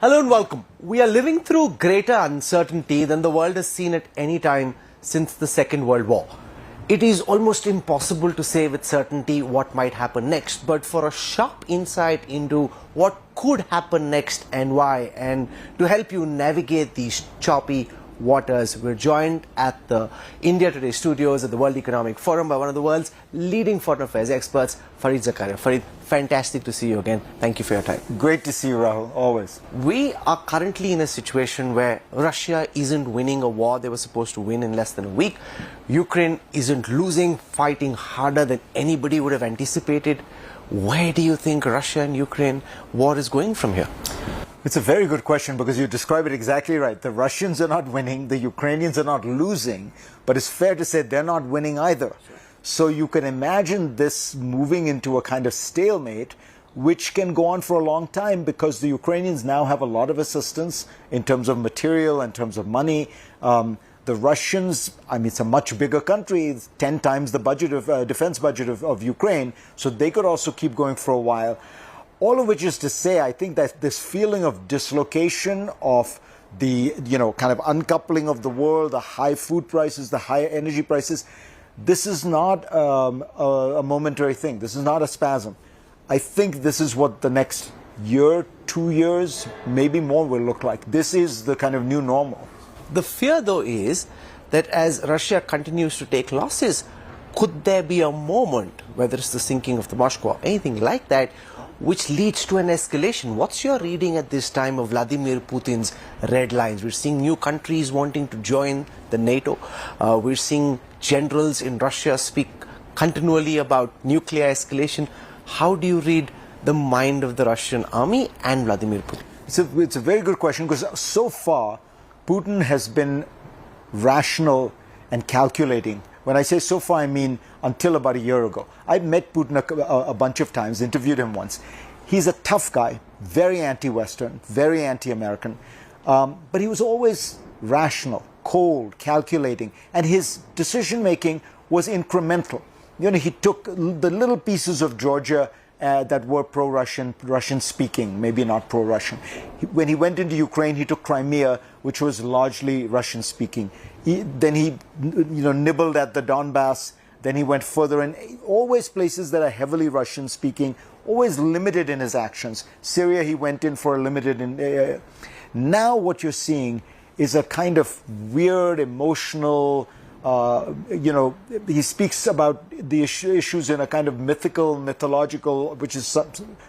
Hello and welcome. We are living through greater uncertainty than the world has seen at any time since the Second World War. It is almost impossible to say with certainty what might happen next, but for a sharp insight into what could happen next and why, and to help you navigate these choppy waters, we're joined at the India Today studios at the World Economic Forum by one of the world's leading foreign affairs experts, Fareed Zakaria. Fareed, fantastic to see you again. Thank you for your time. Great to see you, Rahul, always. We are currently in a situation where Russia isn't winning a war they were supposed to win in less than a week. Ukraine isn't losing, fighting harder than anybody would have anticipated. Where do you think Russia and Ukraine war is going from here? It's a very good question because you describe it exactly right. The Russians are not winning, the Ukrainians are not losing, but it's fair to say they're not winning either. So you can imagine this moving into a kind of stalemate, which can go on for a long time because the Ukrainians now have a lot of assistance in terms of material, in terms of money. The Russians, I mean, it's a much bigger country, it's 10 times the budget of defense budget of Ukraine, so they could also keep going for a while. All of which is to say, I think that this feeling of dislocation, of the, kind of uncoupling of the world, the high food prices, the high energy prices, this is not a momentary thing. This is not a spasm. I think this is what the next year, 2 years, maybe more will look like. This is the kind of new normal. The fear, though, is that as Russia continues to take losses, could there be a moment, whether it's the sinking of the Moscow or anything like that, which leads to an escalation? What's your reading at this time of Vladimir Putin's red lines? We're seeing new countries wanting to join the NATO. We're seeing generals in Russia speak continually about nuclear escalation. How do you read the mind of the Russian army and Vladimir Putin? It's a very good question because so far Putin has been rational and calculating. When I say so far, I mean until about a year ago. I met Putin a bunch of times, interviewed him once. He's a tough guy, very anti-Western, very anti-American, but he was always rational, cold, calculating, and his decision-making was incremental. He took the little pieces of Georgia that were pro-Russian, Russian-speaking, maybe not pro-Russian. When he went into Ukraine, he took Crimea, which was largely Russian-speaking. Then he nibbled at the Donbass. Then he went further, and always places that are heavily Russian-speaking, always limited in his actions. Syria, he went in for a limited... Now what you're seeing is a kind of weird, emotional... he speaks about the issues in a kind of mythological, which is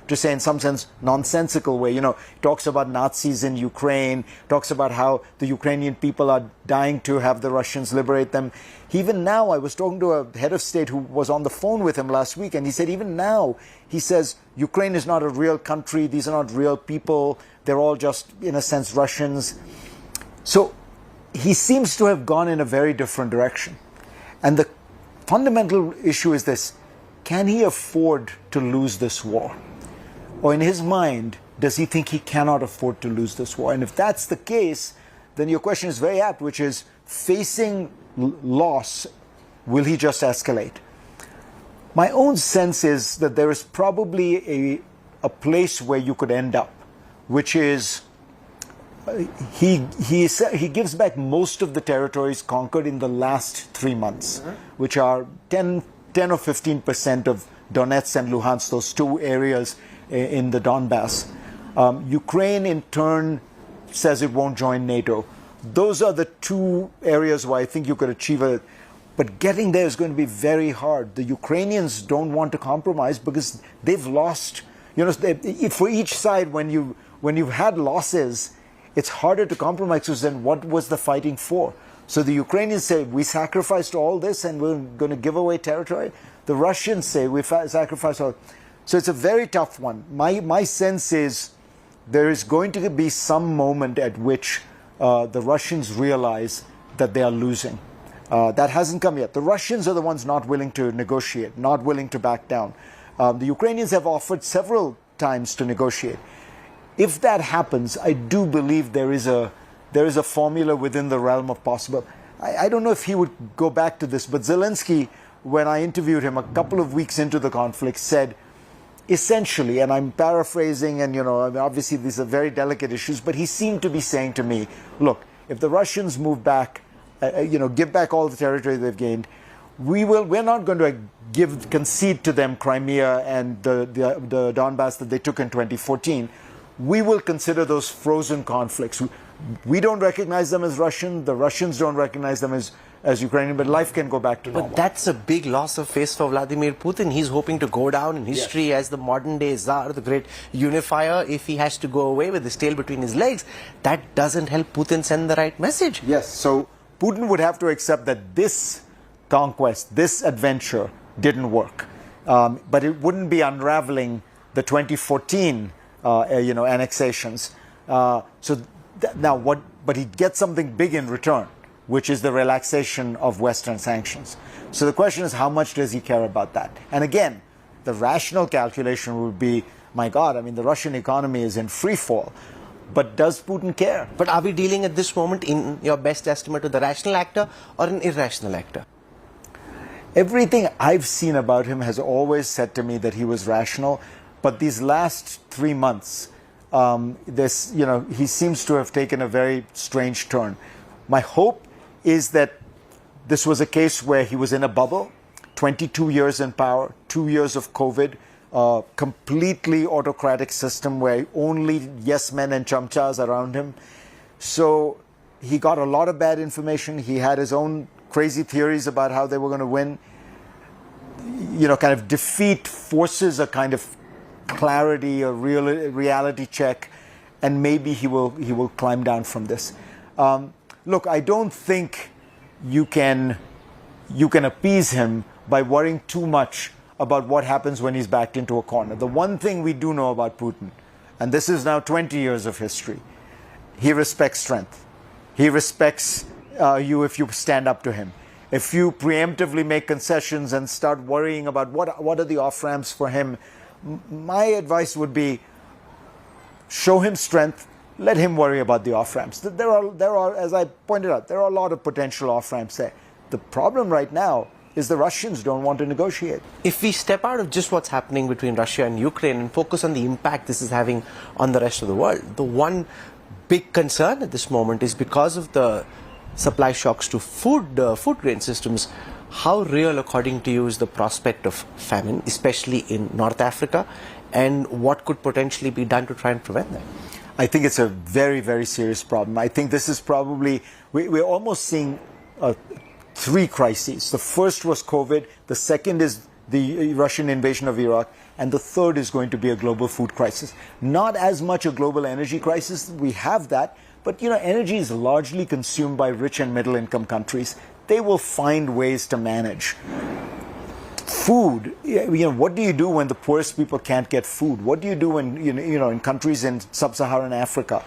to say in some sense nonsensical way. He talks about Nazis in Ukraine, talks about how the Ukrainian people are dying to have the Russians liberate them. Even now, I was talking to a head of state who was on the phone with him last week, and he said even now, he says, Ukraine is not a real country, these are not real people, they're all just, in a sense, Russians. So, he seems to have gone in a very different direction. And the fundamental issue is this: can he afford to lose this war? Or in his mind, does he think he cannot afford to lose this war? And if that's the case, then your question is very apt, which is, facing loss, will he just escalate? My own sense is that there is probably a place where you could end up, which is he gives back most of the territories conquered in the last 3 months, which are 10 or 15% of Donetsk and Luhansk, those two areas in the Donbass. Ukraine, in turn, says it won't join NATO. Those are the two areas where I think you could achieve it. But getting there is going to be very hard. The Ukrainians don't want to compromise because they've lost. For each side, when you've had losses, it's harder to compromise because then what was the fighting for? So the Ukrainians say, we sacrificed all this and we're going to give away territory. The Russians say, we sacrificed all. So it's a very tough one. My sense is there is going to be some moment at which the Russians realize that they are losing. That hasn't come yet. The Russians are the ones not willing to negotiate, not willing to back down. The Ukrainians have offered several times to negotiate. If that happens, I do believe there is a formula within the realm of possible. I don't know if he would go back to this, but Zelensky, when I interviewed him a couple of weeks into the conflict, said essentially, and I'm paraphrasing, and I mean, obviously these are very delicate issues, but he seemed to be saying to me, look, if the Russians move back, give back all the territory they've gained, we're not going to concede to them Crimea and the Donbass that they took in 2014. We will consider those frozen conflicts. We don't recognize them as Russian. The Russians don't recognize them as Ukrainian, but life can go back to normal. But that's a big loss of face for Vladimir Putin. He's hoping to go down in history as the modern day Tsar, the great unifier. If he has to go away with his tail between his legs, that doesn't help Putin send the right message. Yes, so Putin would have to accept that this conquest, this adventure didn't work. But it wouldn't be unraveling the 2014 annexations. But he'd get something big in return, which is the relaxation of Western sanctions. So the question is, how much does he care about that? And again, the rational calculation would be, my God, I mean, the Russian economy is in free fall. But does Putin care? But are we dealing at this moment, in your best estimate, with a rational actor or an irrational actor? Everything I've seen about him has always said to me that he was rational. But these last 3 months, he seems to have taken a very strange turn. My hope is that this was a case where he was in a bubble, 22 years in power, 2 years of COVID, completely autocratic system where only yes men and chamchas around him. So he got a lot of bad information. He had his own crazy theories about how they were going to win. Kind of defeat forces a kind of clarity, a reality check, and maybe he will climb down from this. Look, I don't think you can appease him by worrying too much about what happens when he's backed into a corner. The one thing we do know about Putin, and this is now 20 years of history, he respects strength. He respects you if you stand up to him. If you preemptively make concessions and start worrying about what are the off-ramps for him, my advice would be show him strength, let him worry about the off-ramps. There are, as I pointed out, there are a lot of potential off-ramps there. The problem right now is the Russians don't want to negotiate. If we step out of just what's happening between Russia and Ukraine and focus on the impact this is having on the rest of the world, the one big concern at this moment is because of the supply shocks to food grain systems. How real, according to you, is the prospect of famine, especially in North Africa, and what could potentially be done to try and prevent that? I think it's a very, very serious problem. I think this is probably, we're almost seeing 3 crises. The first was COVID, the second is the Russian invasion of Iraq, and the third is going to be a global food crisis. Not as much a global energy crisis, we have that, but energy is largely consumed by rich and middle income countries. They will find ways to manage. Food, what do you do when the poorest people can't get food? What do you do when, in countries in sub-Saharan Africa,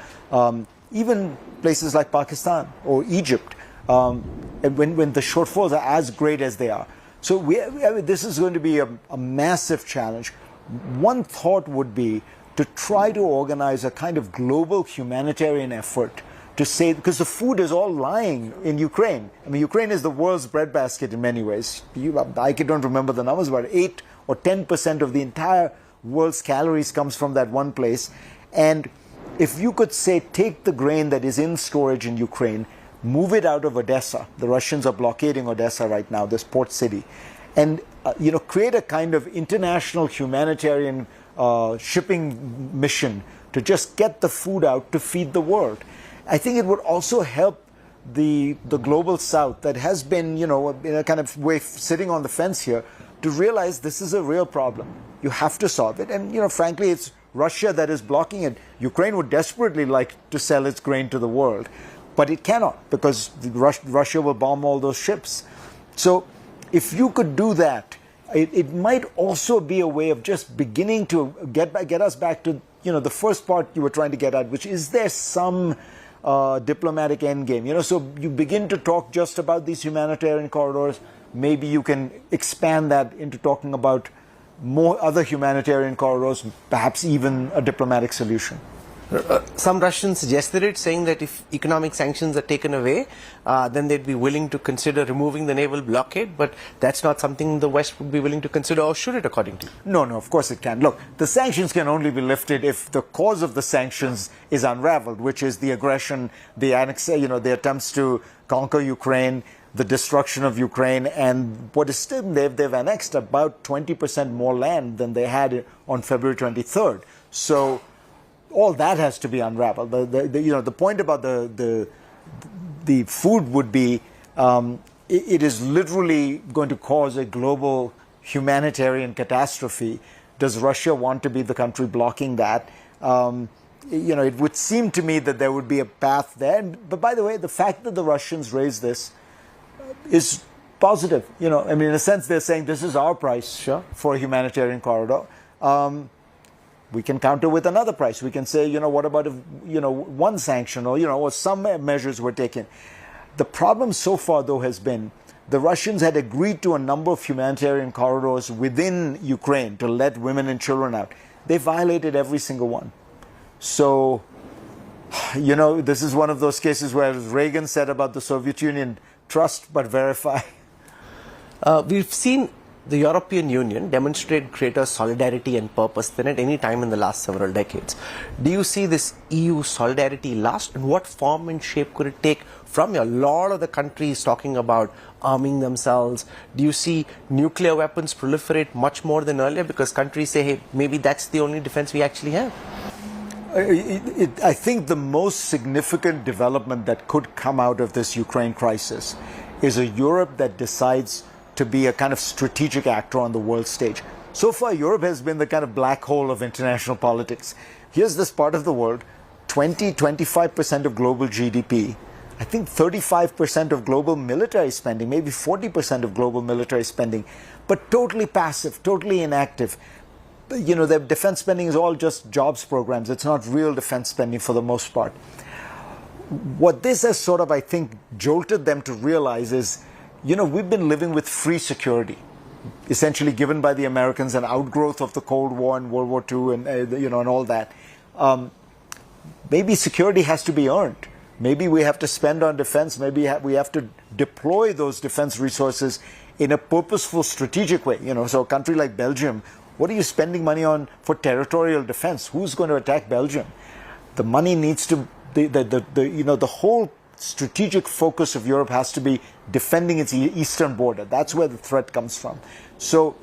even places like Pakistan or Egypt, when the shortfalls are as great as they are? So this is going to be a massive challenge. One thought would be to try to organize a kind of global humanitarian effort to say, because the food is all lying in Ukraine. I mean, Ukraine is the world's breadbasket in many ways. I don't remember the numbers, but 8 or 10% of the entire world's calories comes from that one place. And if you could say, take the grain that is in storage in Ukraine, move it out of Odessa. The Russians are blockading Odessa right now, this port city. And, create a kind of international humanitarian shipping mission to just get the food out to feed the world. I think it would also help the global south that has been, in a kind of way sitting on the fence here, to realize this is a real problem. You have to solve it. And, frankly, it's Russia that is blocking it. Ukraine would desperately like to sell its grain to the world, but it cannot because Russia will bomb all those ships. So if you could do that, it might also be a way of just beginning to get us back to, the first part you were trying to get at, which is there some diplomatic endgame. So you begin to talk just about these humanitarian corridors. Maybe you can expand that into talking about more other humanitarian corridors, perhaps even a diplomatic solution. Some Russians suggested it, saying that if economic sanctions are taken away, then they'd be willing to consider removing the naval blockade, but that's not something the West would be willing to consider, or should it, according to you? No, of course it can. Look, the sanctions can only be lifted if the cause of the sanctions is unraveled, which is the aggression, the the attempts to conquer Ukraine, the destruction of Ukraine, and what is still, they've annexed about 20% more land than they had on February 23rd. So all that has to be unraveled. The point about the food would be it is literally going to cause a global humanitarian catastrophe. Does Russia want to be the country blocking that? It would seem to me that there would be a path there. But by the way, the fact that the Russians raised this is positive. In a sense, they're saying this is our price for a humanitarian corridor. We can counter with another price. We can say, what about if, one sanction or some measures were taken. The problem so far, though, has been the Russians had agreed to a number of humanitarian corridors within Ukraine to let women and children out. They violated every single one. So, this is one of those cases where Reagan said about the Soviet Union, trust but verify. We've seen the European Union demonstrate greater solidarity and purpose than at any time in the last several decades. Do you see this EU solidarity last? And what form and shape could it take from a lot of the countries talking about arming themselves? Do you see nuclear weapons proliferate much more than earlier because countries say, hey, maybe that's the only defense we actually have? I think the most significant development that could come out of this Ukraine crisis is a Europe that decides to be a kind of strategic actor on the world stage. So far, Europe has been the kind of black hole of international politics. Here's this part of the world, 25% of global GDP, I think 35% of global military spending, maybe 40% of global military spending, but totally passive, totally inactive. Their defense spending is all just jobs programs. It's not real defense spending for the most part. What this has sort of, I think, jolted them to realize is, we've been living with free security, essentially given by the Americans, an outgrowth of the Cold War and World War II and, and all that. Maybe security has to be earned. Maybe we have to spend on defense. Maybe we have to deploy those defense resources in a purposeful, strategic way. So a country like Belgium, what are you spending money on for territorial defense? Who's going to attack Belgium? The money needs to, the whole strategic focus of Europe has to be defending its eastern border. That's where the threat comes from. So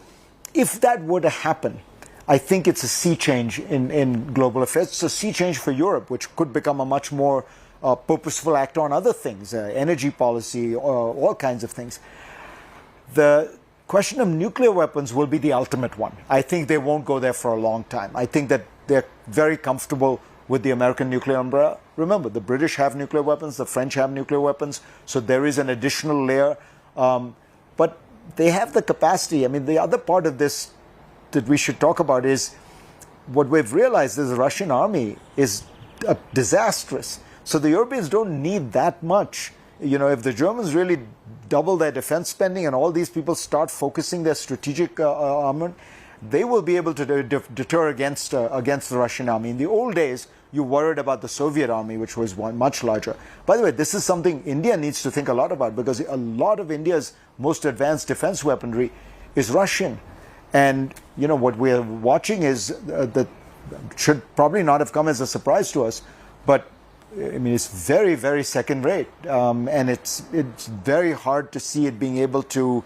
if that were to happen, I think it's a sea change in global affairs. It's a sea change for Europe, which could become a much more purposeful actor on other things, energy policy, all kinds of things. The question of nuclear weapons will be the ultimate one. I think they won't go there for a long time. I think that they're very comfortable with the American nuclear umbrella. Remember, the British have nuclear weapons, the French have nuclear weapons, so there is an additional layer. But they have the capacity. I mean, the other part of this that we should talk about is what we've realized is the Russian army is disastrous. So the Europeans don't need that much. If the Germans really double their defense spending and all these people start focusing their strategic armament, they will be able to deter against the Russian army. In the old days, you worried about the Soviet army, which was much larger. By the way, this is something India needs to think a lot about, because a lot of India's most advanced defense weaponry is Russian. And, what we're watching is that should probably not have come as a surprise to us, but I mean, it's very, very second rate. And it's very hard to see it being able to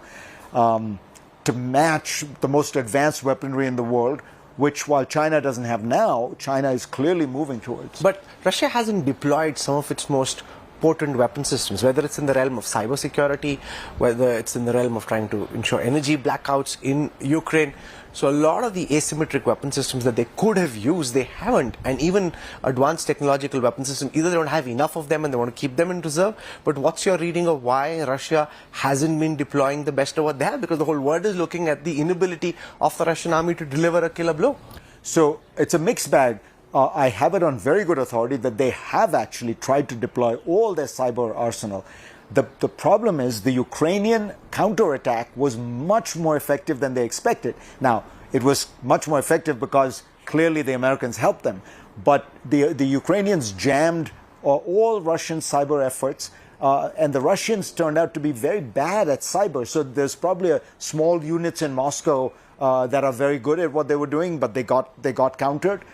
match the most advanced weaponry in the world, which, while China doesn't have now, China is clearly moving towards. But Russia hasn't deployed some of its most potent weapon systems, whether it's in the realm of cybersecurity, whether it's in the realm of trying to ensure energy blackouts in Ukraine. So a lot of the asymmetric weapon systems that they could have used, they haven't. And even advanced technological weapon systems, either they don't have enough of them and they want to keep them in reserve. But what's your reading of why Russia hasn't been deploying the best of what they have? Because the whole world is looking at the inability of the Russian army to deliver a killer blow. So it's a mixed bag. I have it on very good authority that they have actually tried to deploy all their cyber arsenal. The problem is the Ukrainian counterattack was much more effective than they expected. Now, it was much more effective because clearly the Americans helped them. but the Ukrainians jammed all Russian cyber efforts, and the Russians turned out to be very bad at cyber. So there's probably a small units in Moscow that are very good at what they were doing, but they got countered.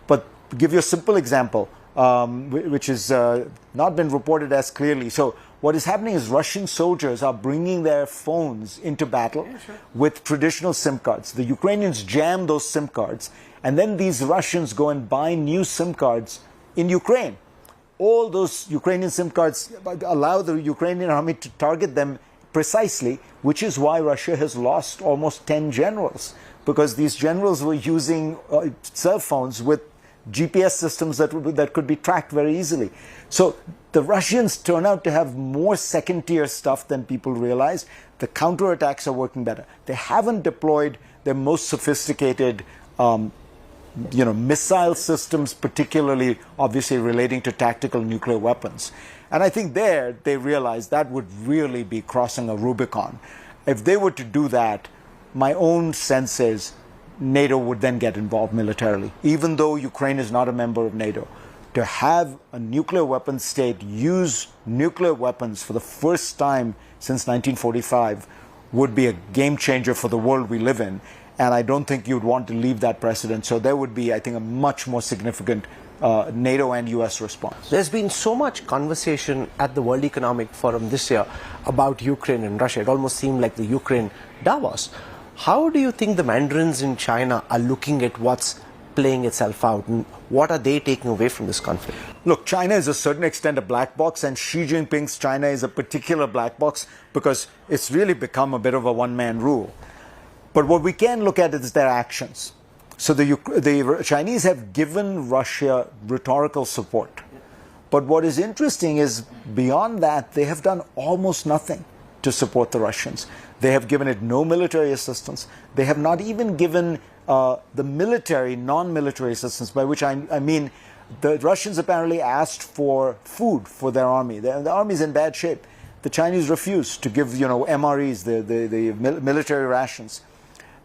But to give you a simple example, which has not been reported as clearly. So what is happening is Russian soldiers are bringing their phones into battle with traditional SIM cards. The Ukrainians jam those SIM cards, and then these Russians go and buy new SIM cards in Ukraine. All those Ukrainian SIM cards allow the Ukrainian army to target them precisely, which is why Russia has lost almost 10 generals, because these generals were using cell phones with GPS systems that could be tracked very easily. So the Russians turn out to have more second-tier stuff than people realize. The counterattacks are working better. They haven't deployed their most sophisticated missile systems, particularly obviously relating to tactical nuclear weapons. And I think there they realize that would really be crossing a Rubicon. If they were to do that, my own sense is NATO would then get involved militarily, even though Ukraine is not a member of NATO. To have a nuclear weapons state use nuclear weapons for the first time since 1945 would be a game changer for the world we live in. And I don't think you'd want to leave that precedent. So there would be, I think, a much more significant NATO and US response. There's been so much conversation at the World Economic Forum this year about Ukraine and Russia. It almost seemed like the Ukraine Davos. How do you think the mandarins in China are looking at what's playing itself out, and what are they taking away from this conflict? Look, China is to a certain extent a black box, and Xi Jinping's China is a particular black box because it's really become a bit of a one-man rule. But what we can look at is their actions. So the Chinese have given Russia rhetorical support. But what is interesting is beyond that, they have done almost nothing to support the Russians. They have given it no military assistance. They have not even given the military, non-military assistance, by which I mean the Russians apparently asked for food for their army. The army is in bad shape. The Chinese refused to give, MREs, the military rations.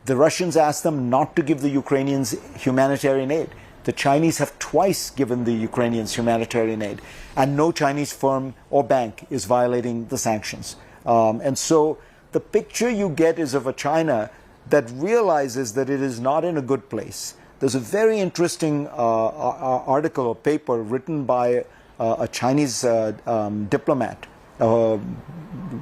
The Russians asked them not to give the Ukrainians humanitarian aid. The Chinese have twice given the Ukrainians humanitarian aid, and no Chinese firm or bank is violating the sanctions. And so the picture you get is of a China that realizes that it is not in a good place. There's a very interesting article or paper written by a Chinese diplomat,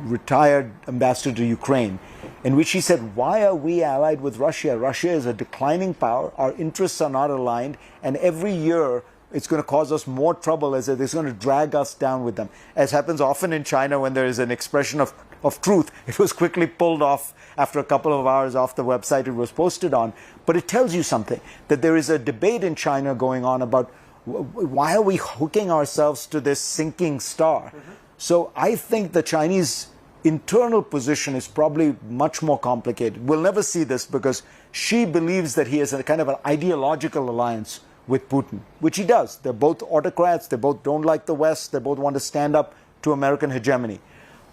retired ambassador to Ukraine, in which he said, why are we allied with Russia? Russia is a declining power, our interests are not aligned, and every year it's going to cause us more trouble as it's going to drag us down with them. As happens often in China when there is an expression of truth, it was quickly pulled off after a couple of hours off the website it was posted on. But it tells you something, that there is a debate in China going on about why are we hooking ourselves to this sinking star? So I think the Chinese internal position is probably much more complicated. We'll never see this because Xi believes that he has a kind of an ideological alliance with Putin, which he does. They're both autocrats, they both don't like the West, they both want to stand up to American hegemony.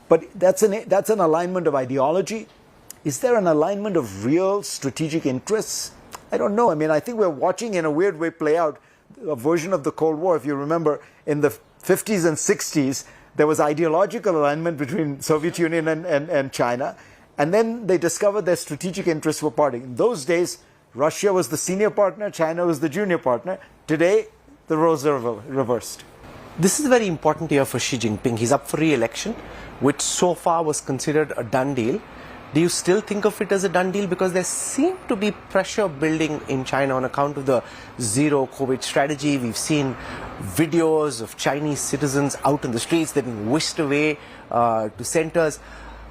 But that's an alignment of ideology. Is there an alignment of real strategic interests? I don't know. I mean, I think we're watching in a weird way play out a version of the Cold War. If you remember, in the 50s and 60s, there was ideological alignment between Soviet Union and China. And then they discovered their strategic interests were parting. In those days, Russia was the senior partner, China was the junior partner. Today, the roles are reversed. This is a very important year for Xi Jinping. He's up for re-election, which so far was considered a done deal. Do you still think of it as a done deal? Because there seems to be pressure building in China on account of the zero COVID strategy. We've seen videos of Chinese citizens out in the streets. They've been whisked away to centers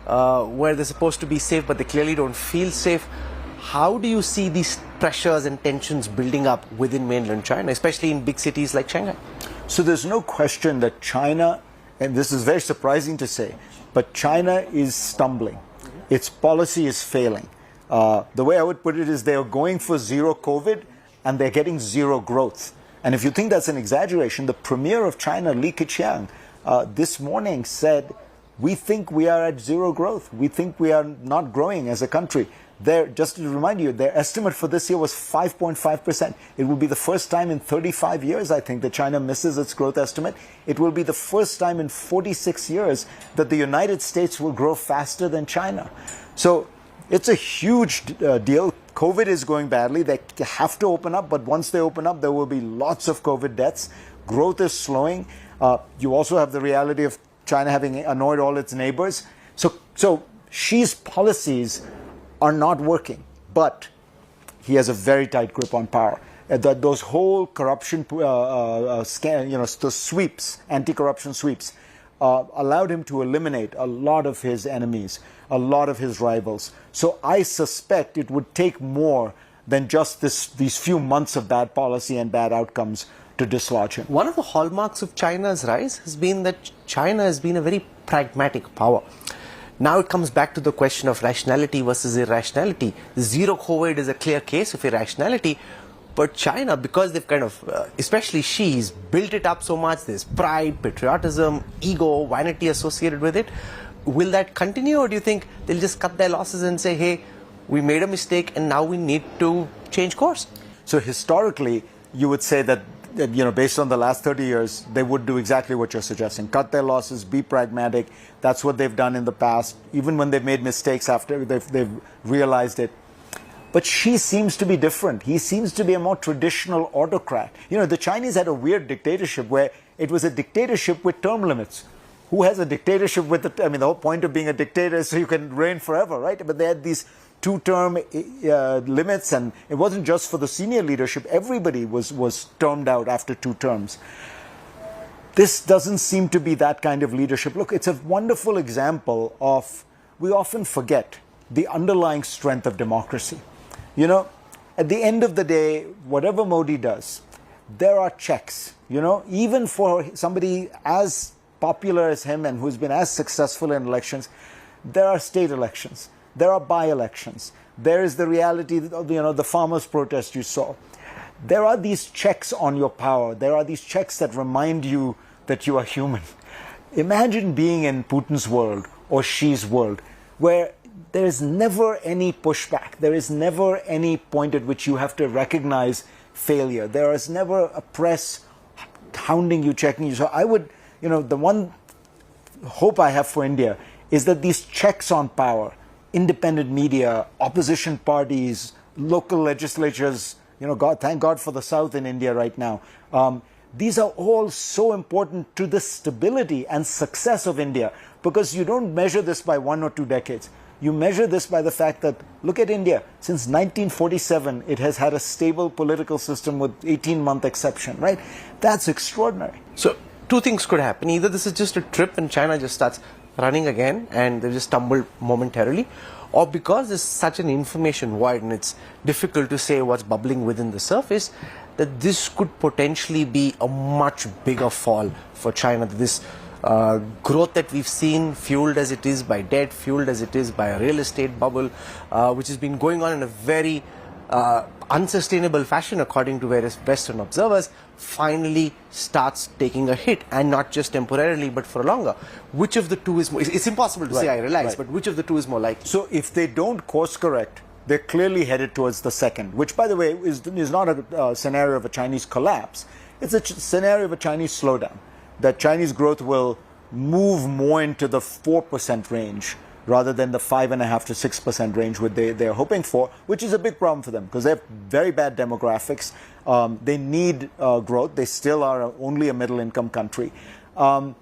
where they're supposed to be safe, but they clearly don't feel safe. How do you see these pressures and tensions building up within mainland China, especially in big cities like Shanghai? So there's no question that China, and this is very surprising to say, but China is stumbling. Its policy is failing. The way I would put it is they are going for zero COVID and they're getting zero growth. And if you think that's an exaggeration, the premier of China, Li Keqiang, this morning said, we think we are at zero growth. We think we are not growing as a country. just to remind you, their estimate for this year was 5.5%. It will be the first time in 35 years, I think, that China misses its growth estimate. It will be the first time in 46 years that the United States will grow faster than China. So it's a huge deal. COVID is going badly. They have to open up, but once they open up, there will be lots of COVID deaths. Growth is slowing. You also have the reality of China having annoyed all its neighbors. So Xi's policies are not working, but he has a very tight grip on power. Those whole corruption the sweeps, anti-corruption sweeps, allowed him to eliminate a lot of his enemies, a lot of his rivals. So I suspect it would take more than just these few months of bad policy and bad outcomes to dislodge him. One of the hallmarks of China's rise has been that China has been a very pragmatic power. Now it comes back to the question of rationality versus irrationality. Zero COVID is a clear case of irrationality, but China, because they've kind of, especially Xi's, built it up so much, there's pride, patriotism, ego, vanity associated with it. Will that continue, or do you think they'll just cut their losses and say, hey, we made a mistake and now we need to change course? So historically, you would say that based on the last 30 years, they would do exactly what you're suggesting. Cut their losses, be pragmatic. That's what they've done in the past, even when they've made mistakes after they've realized it. But Xi seems to be different. He seems to be a more traditional autocrat. The Chinese had a weird dictatorship where it was a dictatorship with term limits. Who has a dictatorship with the whole point of being a dictator is so you can reign forever, right? But they had these two-term limits, and it wasn't just for the senior leadership. Everybody was termed out after 2 terms. This doesn't seem to be that kind of leadership. Look, it's a wonderful example of, we often forget the underlying strength of democracy. At the end of the day, whatever Modi does, there are checks, even for somebody as popular as him and who's been as successful in elections. There are state elections. There are by-elections. There is the reality of, the farmers' protest you saw. There are these checks on your power. There are these checks that remind you that you are human. Imagine being in Putin's world or Xi's world, where there is never any pushback. There is never any point at which you have to recognize failure. There is never a press hounding you, checking you. So I would, the one hope I have for India is that these checks on power, independent media, opposition parties, local legislatures, thank God for the South in India right now. These are all so important to the stability and success of India, because you don't measure this by 1 or 2 decades. You measure this by the fact that, look at India, since 1947, it has had a stable political system with 18-month exception, right? That's extraordinary. So 2 things could happen. Either this is just a trip and China just starts running again and they just stumbled momentarily, or because there's such an information void and it's difficult to say what's bubbling within the surface, that this could potentially be a much bigger fall for China. This growth that we've seen, fueled as it is by debt, fueled as it is by a real estate bubble, which has been going on in a very unsustainable fashion according to various Western observers, finally starts taking a hit, and not just temporarily but for longer. Which of the two is more, it's impossible to say, I realize, but which of the two is more likely? So if they don't course correct, they're clearly headed towards the second, which, by the way, is not a scenario of a Chinese collapse. It's a scenario of a Chinese slowdown. That Chinese growth will move more into the 4% range rather than the 5.5% to 6% range which they're hoping for, which is a big problem for them because they have very bad demographics. They need growth. They still are only a middle-income country. But,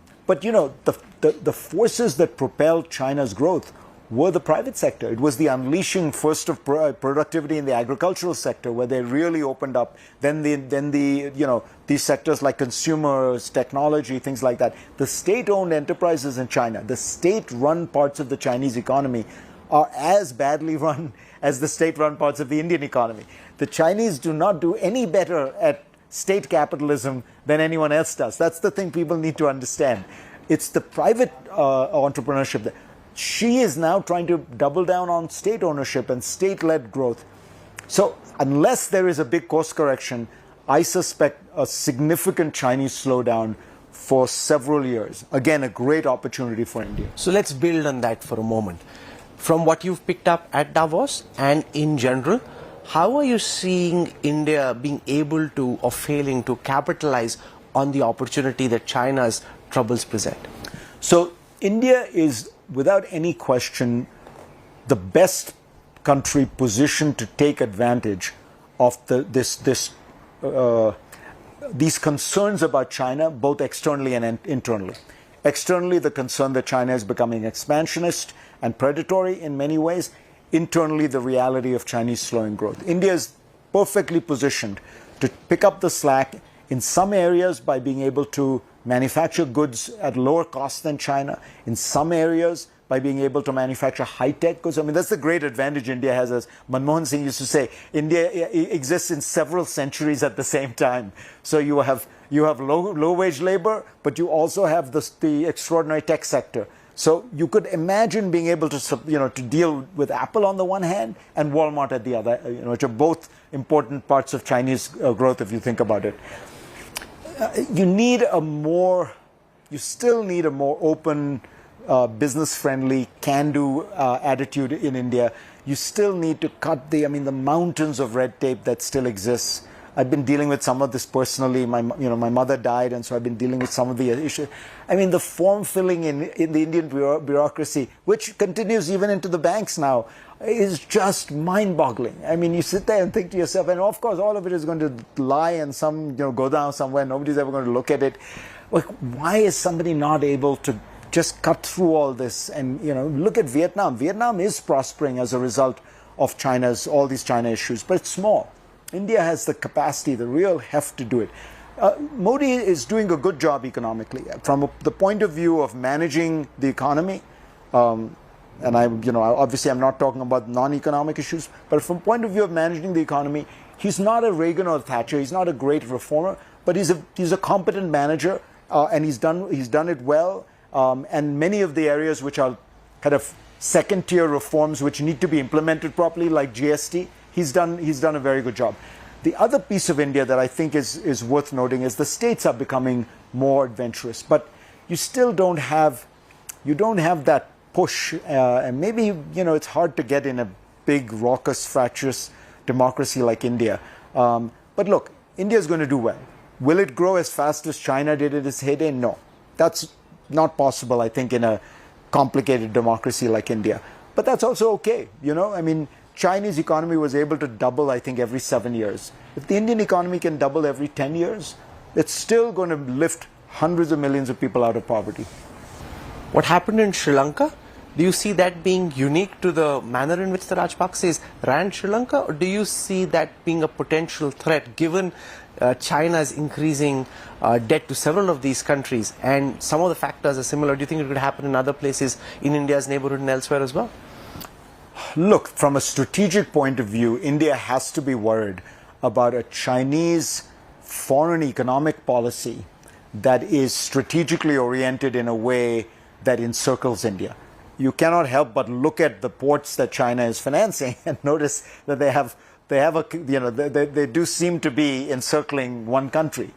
the forces that propelled China's growth were the private sector. It was the unleashing first of productivity in the agricultural sector, where they really opened up. Then these sectors like consumers, technology, things like that. The state-owned enterprises in China, the state-run parts of the Chinese economy, are as badly run as the state-run parts of the Indian economy. The Chinese do not do any better at state capitalism than anyone else does. That's the thing people need to understand. It's the private entrepreneurship that Xi is now trying to double down on state ownership and state-led growth. So unless there is a big course correction, I suspect a significant Chinese slowdown for several years. Again, a great opportunity for India. So let's build on that for a moment. From what you've picked up at Davos and in general, how are you seeing India being able to or failing to capitalize on the opportunity that China's troubles present? So India is, without any question, the best country positioned to take advantage of these concerns about China, both externally and internally. Externally, the concern that China is becoming expansionist and predatory in many ways. Internally, the reality of Chinese slowing growth. India is perfectly positioned to pick up the slack in some areas by being able to manufacture goods at lower cost than China. In some areas, by being able to manufacture high-tech goods. I mean, that's the great advantage India has. As Manmohan Singh used to say, India exists in several centuries at the same time. So you have low-wage labor, but you also have the extraordinary tech sector. So you could imagine being able to, to deal with Apple on the one hand and Walmart at the other, which are both important parts of Chinese growth if you think about it. You still need a more open, business-friendly, can-do attitude in India. You still need to cut the mountains of red tape that still exists. I've been dealing with some of this personally. My mother died, and so I've been dealing with some of the issues. I mean, the form filling in the Indian bureaucracy, which continues even into the banks now, is just mind-boggling. I mean, you sit there and think to yourself, and of course, all of it is going to lie and go down somewhere. Nobody's ever going to look at it. Like, why is somebody not able to just cut through all this and look at Vietnam? Vietnam is prospering as a result of all these China issues, but it's small. India has the capacity, the real heft to do it. Modi is doing a good job economically from the point of view of managing the economy. And obviously I'm not talking about non-economic issues, but from the point of view of managing the economy, he's not a Reagan or Thatcher. He's not a great reformer, but he's a competent manager, and he's done it well. And many of the areas which are kind of second-tier reforms which need to be implemented properly, like GST, he's done a very good job. The other piece of India that I think is worth noting is the states are becoming more adventurous, but you still don't have that push, and maybe it's hard to get in a big, raucous, fractious democracy like India. But look, India is going to do well. Will it grow as fast as China did at its heyday? No, that's not possible, I think, in a complicated democracy like India. But that's also okay, I mean, Chinese economy was able to double, I think, every 7 years. If the Indian economy can double every 10 years, it's still going to lift hundreds of millions of people out of poverty. What happened in Sri Lanka, do you see that being unique to the manner in which the Rajapakses ran Sri Lanka, or do you see that being a potential threat given China's increasing debt to several of these countries, and some of the factors are similar? Do you think it could happen in other places in India's neighborhood and elsewhere as well? Look, from a strategic point of view, India has to be worried about a Chinese foreign economic policy that is strategically oriented in a way that encircles India. You cannot help but look at the ports that China is financing and notice that they do seem to be encircling one country.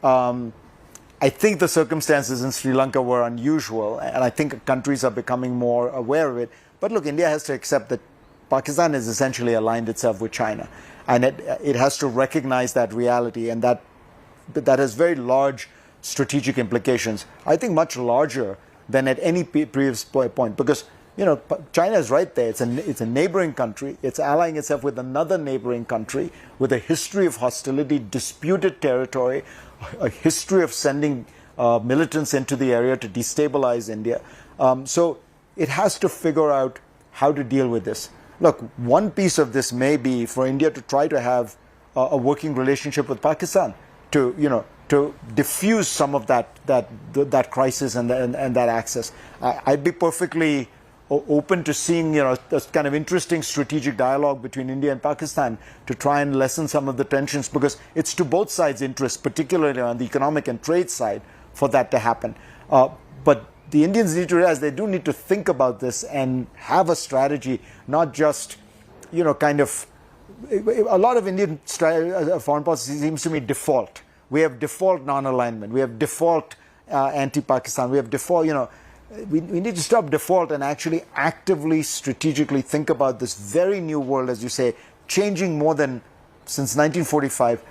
I think the circumstances in Sri Lanka were unusual, and I think countries are becoming more aware of it. But look, India has to accept that Pakistan has essentially aligned itself with China, and it has to recognize that reality, and that has very large strategic implications. I think much larger than at any previous point, because China is right there. It's a neighboring country. It's allying itself with another neighboring country with a history of hostility, disputed territory, a history of sending militants into the area to destabilize India. So it has to figure out how to deal with this. Look, one piece of this may be for India to try to have a working relationship with Pakistan to diffuse some of that crisis and that access. I'd be perfectly open to seeing this kind of interesting strategic dialogue between India and Pakistan to try and lessen some of the tensions, because it's to both sides' interest, particularly on the economic and trade side, for that to happen. But the Indians need to realize they do need to think about this and have a strategy, not just kind of a lot of Indian foreign policy seems to me default. We have default non-alignment. We have default anti-Pakistan. We have default, we need to stop default and actually actively, strategically think about this very new world, as you say, changing more than since 1945.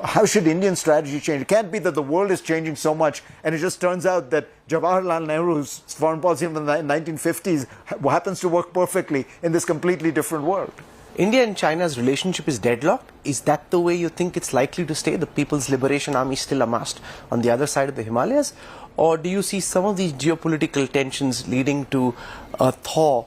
How should Indian strategy change? It can't be that the world is changing so much and it just turns out that Jawaharlal Nehru's foreign policy from the 1950s happens to work perfectly in this completely different world. India and China's relationship is deadlocked. Is that the way you think it's likely to stay? The People's Liberation Army still amassed on the other side of the Himalayas? Or do you see some of these geopolitical tensions leading to a thaw,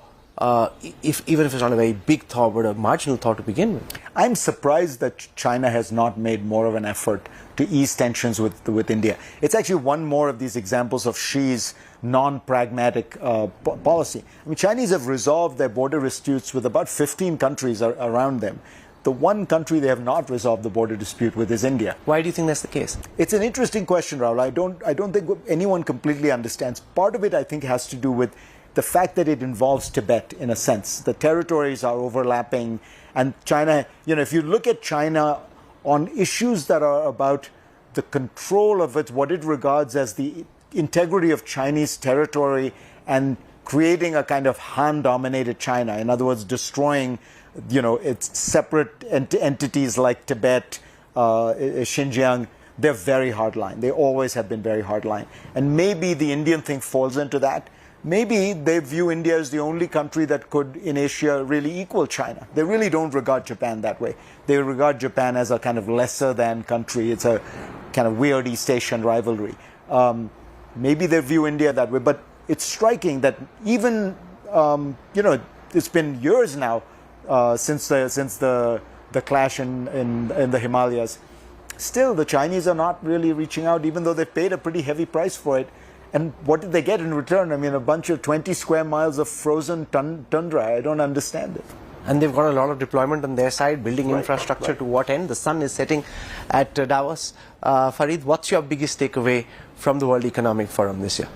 even if it's not a very big thaw, but a marginal thaw to begin with? I'm surprised that China has not made more of an effort to ease tensions with India. It's actually one more of these examples of Xi's non-pragmatic policy. I mean, Chinese have resolved their border disputes with about 15 countries around them. The one country they have not resolved the border dispute with is India. Why do you think that's the case? It's an interesting question, Rahul. I don't think anyone completely understands. Part of it, I think, has to do with the fact that it involves Tibet, in a sense. The territories are overlapping, and China, if you look at China on issues that are about the control of what it regards as the integrity of Chinese territory and creating a kind of Han-dominated China, in other words, destroying its separate entities like Tibet, Xinjiang, they're very hardline. They always have been very hardline. And maybe the Indian thing falls into that. Maybe they view India as the only country that could, in Asia, really equal China. They really don't regard Japan that way. They regard Japan as a kind of lesser than country. It's a kind of weird East Asian rivalry. Maybe they view India that way. But it's striking that even, it's been years now since the clash in the Himalayas. Still, the Chinese are not really reaching out, even though they've paid a pretty heavy price for it. And what did they get in return? I mean, a bunch of 20 square miles of frozen tundra. I don't understand it. And they've got a lot of deployment on their side, building infrastructure. To what end? The sun is setting at Davos. Fareed, what's your biggest takeaway from the World Economic Forum this year?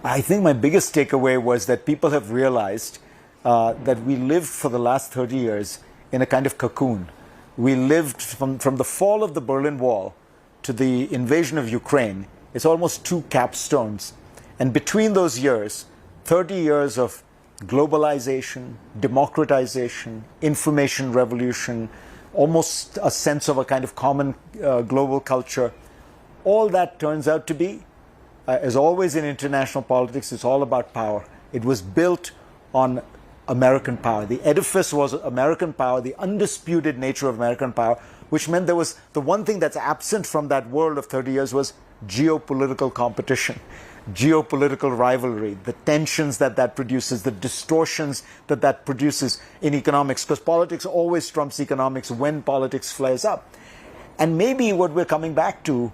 I think my biggest takeaway was that people have realized that we lived for the last 30 years in a kind of cocoon. We lived from the fall of the Berlin Wall to the invasion of Ukraine. It's almost two capstones. And between those years, 30 years of globalization, democratization, information revolution, almost a sense of a kind of common global culture, all that turns out to be, as always in international politics, it's all about power. It was built on American power. The edifice was American power, the undisputed nature of American power, which meant there was the one thing that's absent from that world of 30 years was geopolitical competition, geopolitical rivalry, the tensions that produces, the distortions that produces in economics, because politics always trumps economics when politics flares up. And maybe what we're coming back to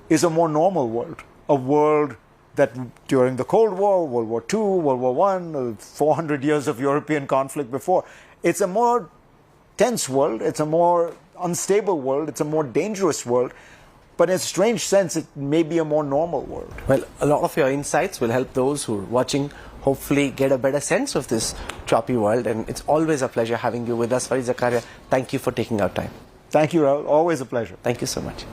is a more normal world, a world that during the Cold War, World War II, World War I, 400 years of European conflict before, it's a more tense world, it's a more unstable world, it's a more dangerous world. But in a strange sense, it may be a more normal world. Well, a lot of your insights will help those who are watching hopefully get a better sense of this choppy world. And it's always a pleasure having you with us, Fareed Zakaria. Thank you for taking our time. Thank you, Rahul. Always a pleasure. Thank you so much.